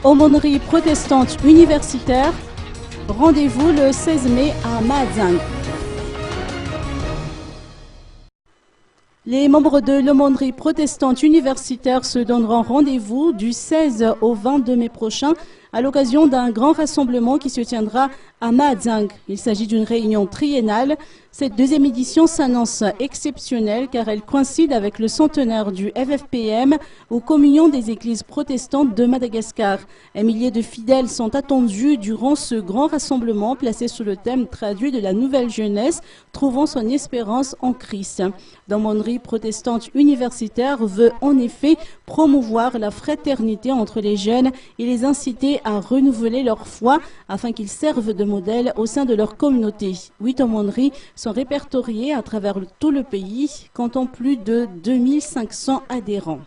Aumônerie protestante universitaire. Rendez-vous le 16 mai à Mahadzang. Les membres de l'aumônerie protestante universitaire se donneront rendez-vous du 16 au 22 mai prochain à l'occasion d'un grand rassemblement qui se tiendra à Mahadzang. Il s'agit d'une réunion triennale. Cette deuxième édition s'annonce exceptionnelle car elle coïncide avec le centenaire du FFPM ou Communion des Églises protestantes de Madagascar. Un millier de fidèles sont attendus durant ce grand rassemblement placé sous le thème traduit de la nouvelle jeunesse trouvant son espérance en Christ. L'aumônerie protestante universitaire veut en effet promouvoir la fraternité entre les jeunes et les inciter à renouveler leur foi afin qu'ils servent de modèle au sein de leur communauté. 8 aumôneries sont répertoriées à travers tout le pays, comptant plus de 2500 adhérents.